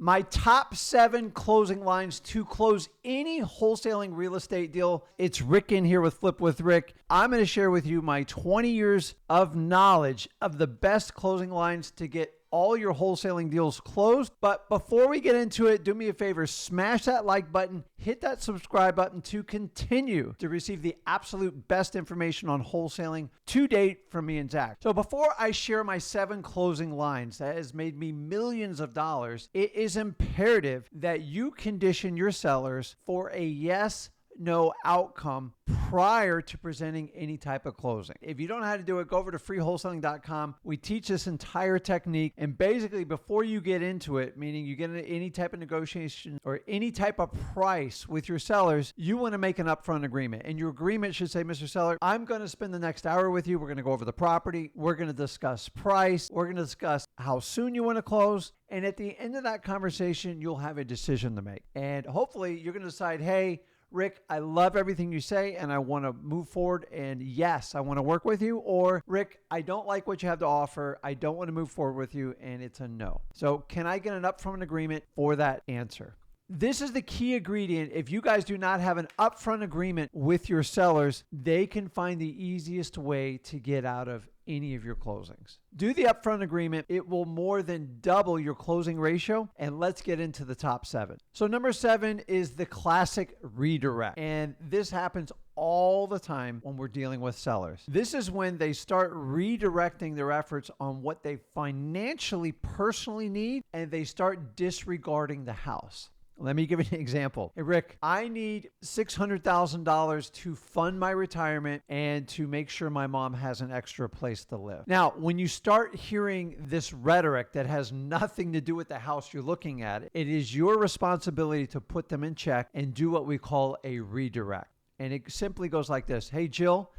My top 7 closing lines to close any wholesaling real estate deal. It's Rick in here with Flip with Rick. I'm going to share with you my 20 years of knowledge of the best closing lines to get all your wholesaling deals closed. But before we get into it, do me a favor, smash that like button, hit that subscribe button to continue to receive the absolute best information on wholesaling to date from me and Zach. So before I share my 7 closing lines that has made me millions of dollars, it is imperative that you condition your sellers for a yes, no outcome prior to presenting any type of closing. If you don't know how to do it, go over to freewholesaling.com. We teach this entire technique. And basically, before you get into it, meaning you get into any type of negotiation or any type of price with your sellers, you want to make an upfront agreement. And your agreement should say, Mr. Seller, I'm going to spend the next hour with you. We're going to go over the property. We're going to discuss price. We're going to discuss how soon you want to close. And at the end of that conversation, you'll have a decision to make. And hopefully, you're going to decide, hey, Rick, I love everything you say and I want to move forward, and yes, I want to work with you. Or Rick, I don't like what you have to offer. I don't want to move forward with you, and it's a no. So can I get an upfront agreement for that answer? This is the key ingredient. If you guys do not have an upfront agreement with your sellers, they can find the easiest way to get out of any of your closings. Do the upfront agreement. It will more than double your closing ratio. And let's get into the top 7. So number 7 is the classic redirect. And this happens all the time when we're dealing with sellers. This is when they start redirecting their efforts on what they financially, personally need, and they start disregarding the house. Let me give you an example. Hey, Rick, I need $600,000 to fund my retirement and to make sure my mom has an extra place to live. Now, when you start hearing this rhetoric that has nothing to do with the house you're looking at, it is your responsibility to put them in check and do what we call a redirect. And it simply goes like this. Hey, Jill,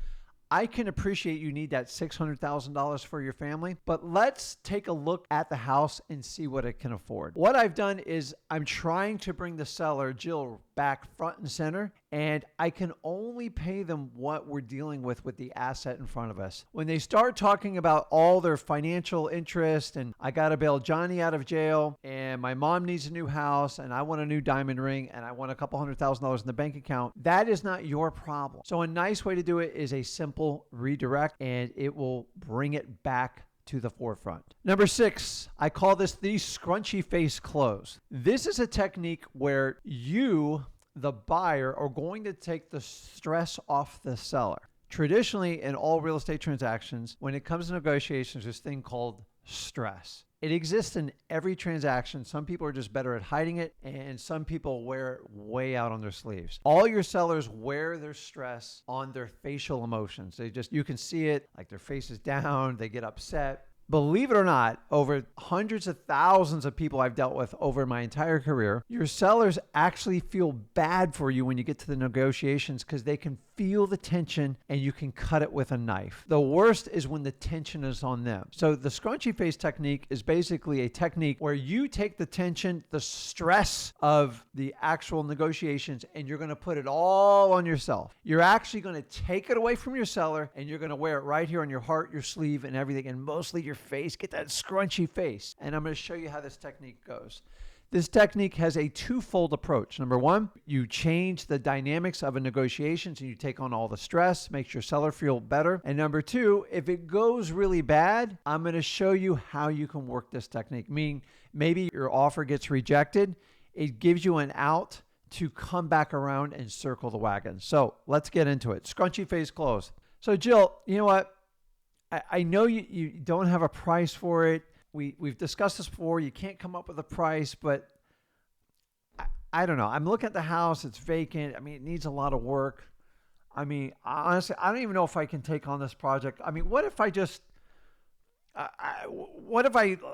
I can appreciate you need that $600,000 for your family, but let's take a look at the house and see what it can afford. What I've done is I'm trying to bring the seller, Jill, back front and center, and I can only pay them what we're dealing with the asset in front of us. When they start talking about all their financial interest and I got to bail Johnny out of jail and my mom needs a new house and I want a new diamond ring and I want a couple $100,000 in the bank account, that is not your problem. So a nice way to do it is a simple redirect, and it will bring it back to the forefront. Number 6, I call this the scrunchy face close. This is a technique where you, the buyer, are going to take the stress off the seller. Traditionally, in all real estate transactions, when it comes to negotiations, there's this thing called stress. It exists in every transaction. Some people are just better at hiding it, and some people wear it way out on their sleeves. All your sellers wear their stress on their facial emotions. You can see it, like their face is down, they get upset. Believe it or not, over hundreds of thousands of people I've dealt with over my entire career, your sellers actually feel bad for you when you get to the negotiations because they can feel the tension and you can cut it with a knife. The worst is when the tension is on them. So the scrunchy face technique is basically a technique where you take the tension, the stress of the actual negotiations, and you're going to put it all on yourself. You're actually going to take it away from your seller and you're going to wear it right here on your heart, your sleeve, and everything, and mostly your face. Get that scrunchy face. And I'm going to show you how this technique goes. This technique has a twofold approach. Number 1, you change the dynamics of a negotiations and you take on all the stress, makes your seller feel better. And number 2, if it goes really bad, I'm going to show you how you can work this technique. Meaning maybe your offer gets rejected. It gives you an out to come back around and circle the wagon. So let's get into it. Scrunchy face close. So Jill, you know what? I know you don't have a price for it. We've discussed this before. You can't come up with a price, but I don't know. I'm looking at the house. It's vacant. I mean, it needs a lot of work. I mean, honestly, I don't even know if I can take on this project. I mean, what if I just,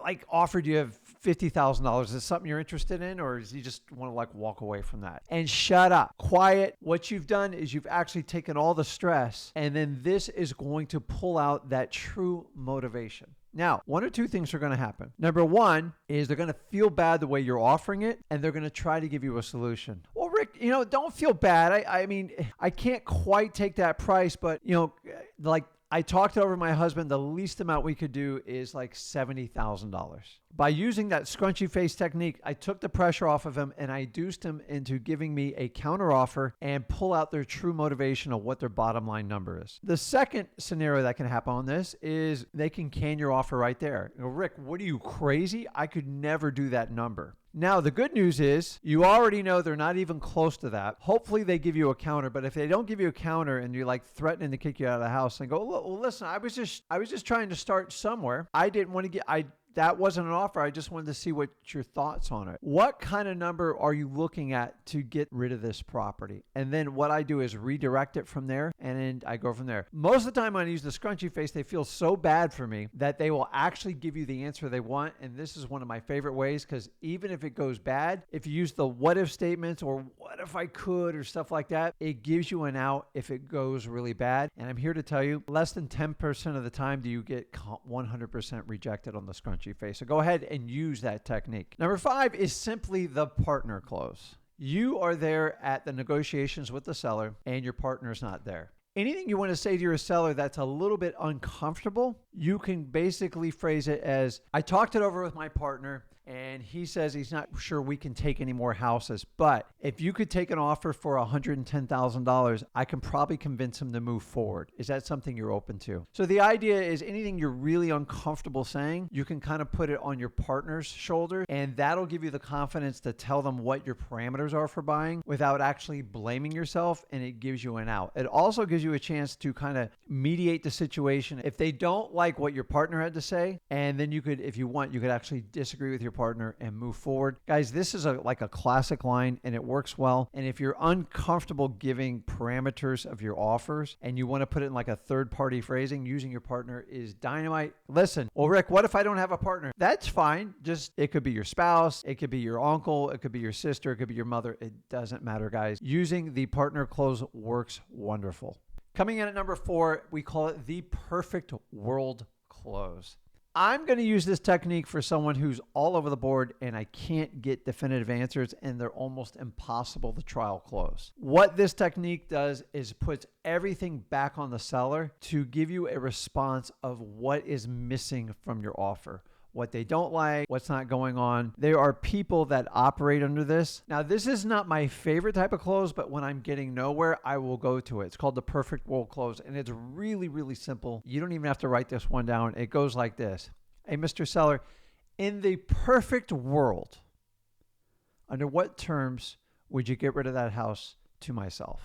like offered you $50,000? Is this something you're interested in, or is you just want to like walk away from that? And shut up, quiet. What you've done is you've actually taken all the stress, and then this is going to pull out that true motivation. Now, 1 or 2 things are going to happen. Number 1 is they're going to feel bad the way you're offering it, and they're going to try to give you a solution. Well, Rick, don't feel bad. I mean, I can't quite take that price, but like I talked over my husband. The least amount we could do is like $70,000. By using that scrunchy face technique, I took the pressure off of him and I induced him into giving me a counter offer and pull out their true motivation of what their bottom line number is. The second scenario that can happen on this is they can can your offer right there. You know, Rick, what are you, crazy? I could never do that number. Now, the good news is you already know they're not even close to that. Hopefully they give you a counter, but if they don't give you a counter and you're like threatening to kick you out of the house and go, well, listen, I was just trying to start somewhere. I didn't want to that wasn't an offer. I just wanted to see what your thoughts on it. What kind of number are you looking at to get rid of this property? And then what I do is redirect it from there, and then I go from there. Most of the time when I use the scrunchy face, they feel so bad for me that they will actually give you the answer they want. And this is one of my favorite ways, because even if it goes bad, if you use the what if statements or what if I could or stuff like that, it gives you an out if it goes really bad. And I'm here to tell you, less than 10% of the time do you get 100% rejected on the scrunchy face. So go ahead and use that technique. Number 5 is simply the partner close. You are there at the negotiations with the seller and your partner's not there. Anything you want to say to your seller that's a little bit uncomfortable, you can basically phrase it as, I talked it over with my partner and he says he's not sure we can take any more houses, but if you could take an offer for $110,000, I can probably convince him to move forward. Is that something you're open to? So the idea is anything you're really uncomfortable saying, you can kind of put it on your partner's shoulder, and that'll give you the confidence to tell them what your parameters are for buying without actually blaming yourself, and it gives you an out. It also gives you a chance to kind of mediate the situation. If they don't like what your partner had to say, and then you could, if you want, you could actually disagree with your partner and move forward. Guys, this is like a classic line and it works well. And if you're uncomfortable giving parameters of your offers and you want to put it in like a third party phrasing, using your partner is dynamite. Listen, well, Rick, what if I don't have a partner? That's fine. Just, it could be your spouse, it could be your uncle, it could be your sister, it could be your mother. It doesn't matter, guys. Using the partner close works wonderful. Coming in at number 4, we call it the perfect world close. I'm going to use this technique for someone who's all over the board and I can't get definitive answers and they're almost impossible to trial close. What this technique does is puts everything back on the seller to give you a response of what is missing from your offer, what they don't like, what's not going on. There are people that operate under this. Now, this is not my favorite type of close, but when I'm getting nowhere, I will go to it. It's called the perfect world close, and it's really, really simple. You don't even have to write this one down. It goes like this. Hey, Mr. Seller, in the perfect world, under what terms would you get rid of that house to myself?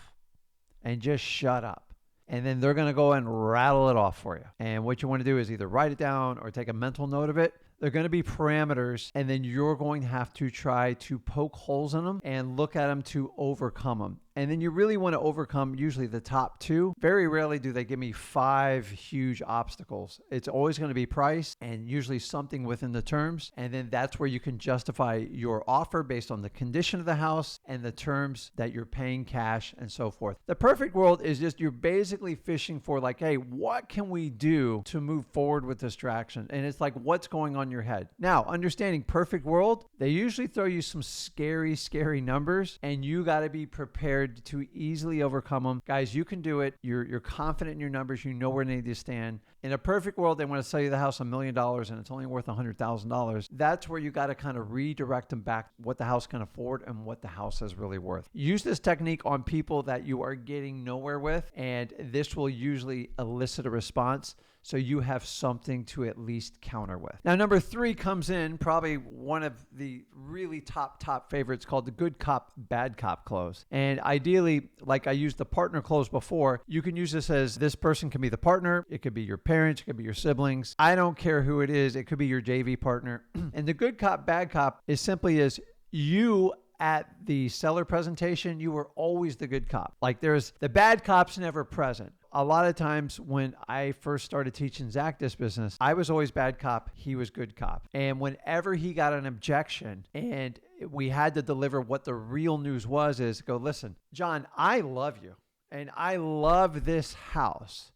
And just shut up. And then they're going to go and rattle it off for you. And what you want to do is either write it down or take a mental note of it. They're going to be parameters, and then you're going to have to try to poke holes in them and look at them to overcome them. And then you really want to overcome usually the top 2. Very rarely do they give me 5 huge obstacles. It's always going to be price and usually something within the terms. And then that's where you can justify your offer based on the condition of the house and the terms that you're paying cash and so forth. The perfect world is just you're basically fishing for like, hey, what can we do to move forward with this transaction? And it's like, what's going on in your head? Now, understanding perfect world, they usually throw you some scary, scary numbers, and you got to be prepared to easily overcome them. Guys, you can do it. You're confident in your numbers. You know where they need to stand. In a perfect world, they want to sell you the house $1 million and it's only worth $100,000. That's where you got to kind of redirect them back what the house can afford and what the house is really worth. Use this technique on people that you are getting nowhere with, and this will usually elicit a response. So you have something to at least counter with. Now, number 3 comes in, probably one of the really top favorites, called the good cop, bad cop close. And ideally, like I used the partner close before, you can use this as this person can be the partner. It could be your parents. It could be your siblings. I don't care who it is. It could be your JV partner. And the good cop, bad cop is simply as you at the seller presentation, you were always the good cop. Like there's the bad cop's never present. A lot of times when I first started teaching Zach this business, I was always bad cop. He was good cop. And whenever he got an objection and we had to deliver what the real news was, is go, listen, John, I love you and I love this house,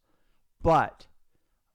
but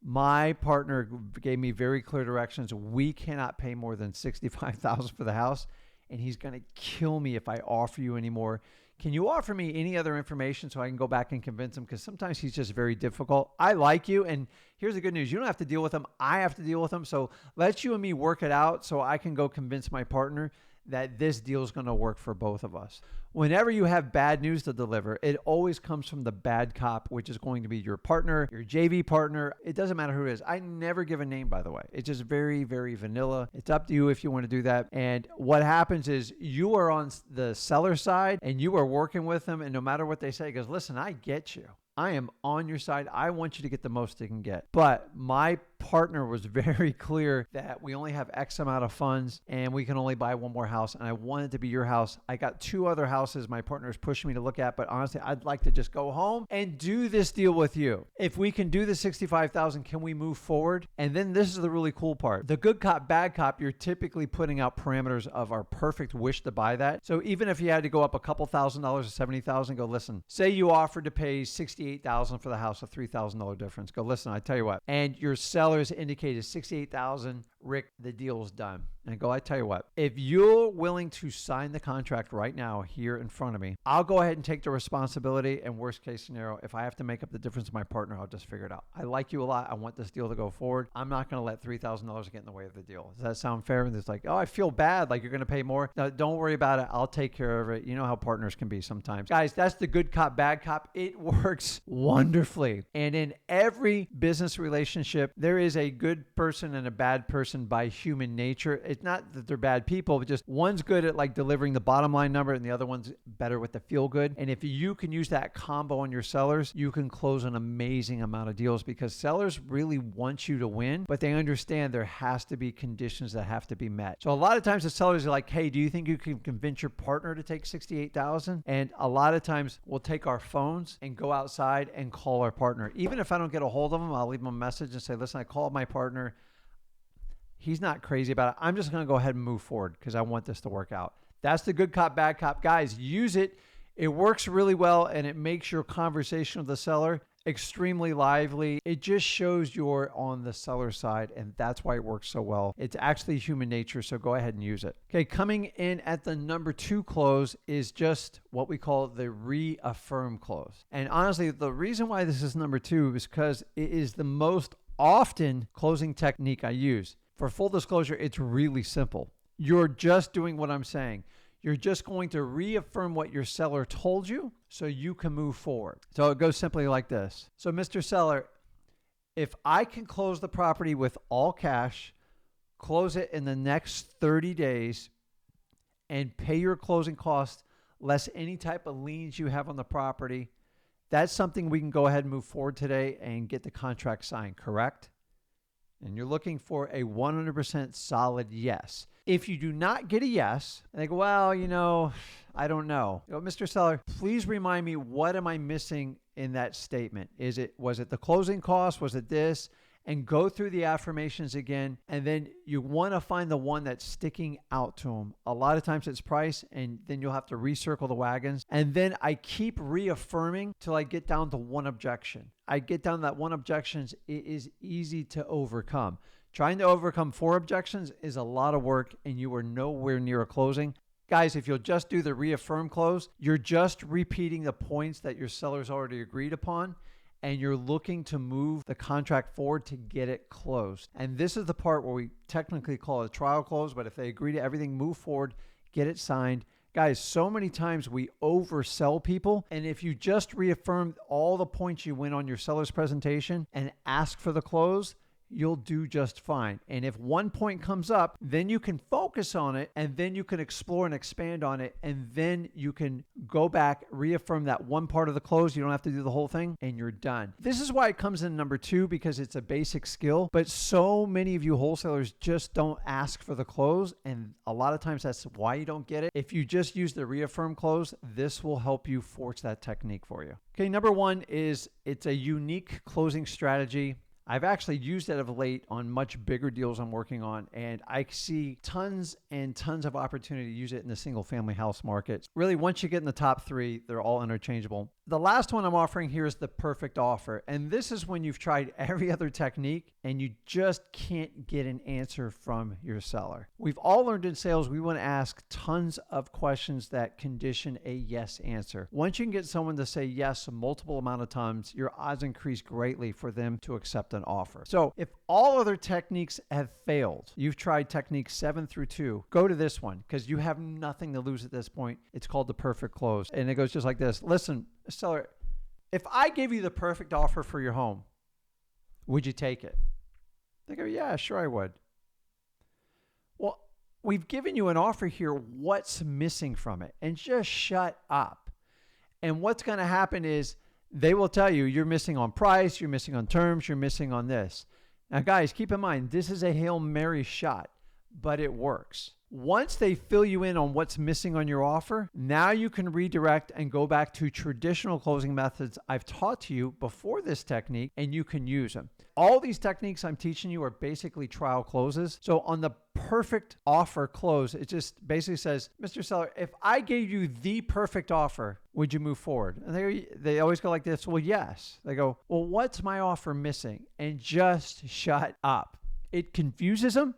my partner gave me very clear directions. We cannot pay more than $65,000 for the house, and he's going to kill me if I offer you any more. can you offer me any other information so I can go back and convince him? Because sometimes he's just very difficult. I like you. And here's the good news. You don't have to deal with him. I have to deal with him. So let you and me work it out so I can go convince my partner that this deal is going to work for both of us. Whenever you have bad news to deliver, it always comes from the bad cop, which is going to be your partner, your JV partner. It doesn't matter who it is. I never give a name, by the way. It's just very, very vanilla. It's up to you if you want to do that. And what happens is you are on the seller side and you are working with them. And no matter what they say, he goes, listen, I get you. I am on your side. I want you to get the most you can get. But my partner was very clear that we only have X amount of funds and we can only buy one more house. And I want it to be your house. I got 2 other houses my partner is pushing me to look at, but honestly, I'd like to just go home and do this deal with you. If we can do the $65,000, can we move forward? And then this is the really cool part. The good cop, bad cop, you're typically putting out parameters of our perfect wish to buy that. So even if you had to go up a couple $1,000 to $70,000, go listen, say you offered to pay $68,000 for the house, a $3,000 difference. Go listen, I tell you what, and your sellers indicated $68,000. Rick, the deal's done. And I go, I tell you what, if you're willing to sign the contract right now here in front of me, I'll go ahead and take the responsibility. And worst case scenario, if I have to make up the difference with my partner, I'll just figure it out. I like you a lot. I want this deal to go forward. I'm not going to let $3,000 get in the way of the deal. Does that sound fair? And it's like, oh, I feel bad. Like you're going to pay more. No, don't worry about it. I'll take care of it. You know how partners can be sometimes. Guys, that's the good cop, bad cop. It works wonderfully. And in every business relationship, there is a good person and a bad person by human nature. It's not that they're bad people, but just one's good at like delivering the bottom line number and the other one's better with the feel good. And if you can use that combo on your sellers, you can close an amazing amount of deals because sellers really want you to win, but they understand there has to be conditions that have to be met. So a lot of times the sellers are like, hey, do you think you can convince your partner to take $68,000? And a lot of times we'll take our phones and go outside and call our partner. Even if I don't get a hold of them, I'll leave them a message and say, listen, I called my partner. He's not crazy about it. I'm just going to go ahead and move forward because I want this to work out. That's the good cop, bad cop. Guys, use it. It works really well and it makes your conversation with the seller extremely lively. It just shows you're on the seller side and that's why it works so well. It's actually human nature, so go ahead and use it. Okay, coming in at the number 2 close is just what we call the reaffirm close. And honestly, the reason why this is number 2 is because it is the most often closing technique I use. For full disclosure, it's really simple. You're just doing what I'm saying. You're just going to reaffirm what your seller told you so you can move forward. So it goes simply like this. So Mr. Seller, if I can close the property with all cash, close it in the next 30 days, and pay your closing costs less any type of liens you have on the property, that's something we can go ahead and move forward today and get the contract signed, correct? And you're looking for a 100% solid yes. If you do not get a yes, and they go, well, you know, I don't know. You know, Mr. Seller, please remind me, what am I missing in that statement? Was it the closing cost? Was it this? And go through the affirmations again. And then you want to find the one that's sticking out to them. A lot of times it's price, and then you'll have to recircle the wagons. And then I keep reaffirming till I get down to one objection. I get down to that one objection. It is easy to overcome. Trying to overcome 4 objections is a lot of work, and you are nowhere near a closing. Guys, if you'll just do the reaffirm close, you're just repeating the points that your seller's already agreed upon, and you're looking to move the contract forward to get it closed. And this is the part where we technically call it a trial close, but if they agree to everything, move forward, get it signed. Guys, so many times we oversell people, and if you just reaffirm all the points you win on your seller's presentation and ask for the close, you'll do just fine. And if one point comes up, then you can focus on it, and then you can explore and expand on it, and then you can go back, reaffirm that one part of the close. You don't have to do the whole thing, and you're done. This is why it comes in number 2, because it's a basic skill, but so many of you wholesalers just don't ask for the close, and a lot of times that's why you don't get it. If you just use the reaffirm close, this will help you force that technique for you. Okay, number 1 is it's a unique closing strategy. I've actually used it of late on much bigger deals I'm working on, and I see tons and tons of opportunity to use it in the single family house market. Really, once you get in the top three, they're all interchangeable. The last one I'm offering here is the perfect offer. And this is when you've tried every other technique and you just can't get an answer from your seller. We've all learned in sales, we want to ask tons of questions that condition a yes answer. Once you can get someone to say yes a multiple amount of times, your odds increase greatly for them to accept an offer. So if all other techniques have failed, you've tried techniques 7 through 2, go to this one because you have nothing to lose at this point. It's called the perfect close. And it goes just like this. Listen, seller, if I gave you the perfect offer for your home, would you take it? They go, yeah, sure I would. Well, we've given you an offer here. What's missing from it? And just shut up. And what's going to happen is they will tell you you're missing on price, you're missing on terms, you're missing on this. Now, guys, keep in mind, this is a Hail Mary shot, but it works. Once they fill you in on what's missing on your offer, now you can redirect and go back to traditional closing methods I've taught to you before this technique, and you can use them. All these techniques I'm teaching you are basically trial closes. So on the perfect offer close, it just basically says, Mr. Seller, if I gave you the perfect offer, would you move forward? And they always go like this, well, yes. They go, well, what's my offer missing? And just shut up. It confuses them.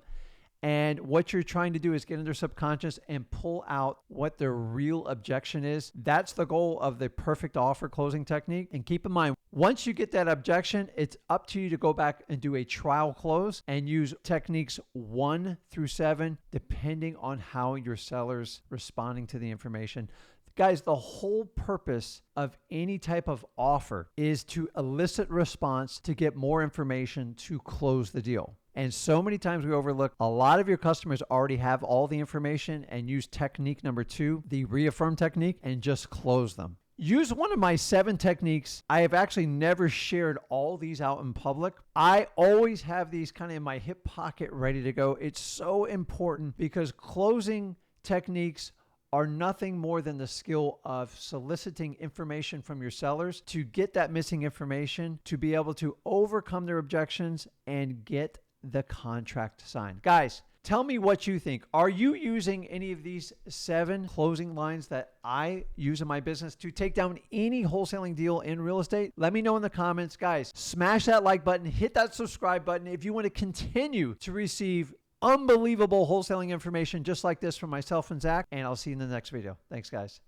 And what you're trying to do is get in their subconscious and pull out what their real objection is. That's the goal of the perfect offer closing technique. And keep in mind, once you get that objection, it's up to you to go back and do a trial close and use techniques 1 through 7, depending on how your seller's responding to the information. Guys, the whole purpose of any type of offer is to elicit response to get more information to close the deal. And so many times we overlook a lot of your customers already have all the information and use technique number 2, the REAFFIRM technique, and just close them. Use one of my 7 techniques. I have actually never shared all these out in public. I always have these kind of in my hip pocket ready to go. It's so important because closing techniques are nothing more than the skill of soliciting information from your sellers to get that missing information, to be able to overcome their objections and get the contract signed. Guys, tell me what you think. Are you using any of these 7 closing lines that I use in my business to take down any wholesaling deal in real estate? Let me know in the comments. Guys, smash that like button, hit that subscribe button if you want to continue to receive unbelievable wholesaling information just like this from myself and Zach, and I'll see you in the next video. Thanks, guys.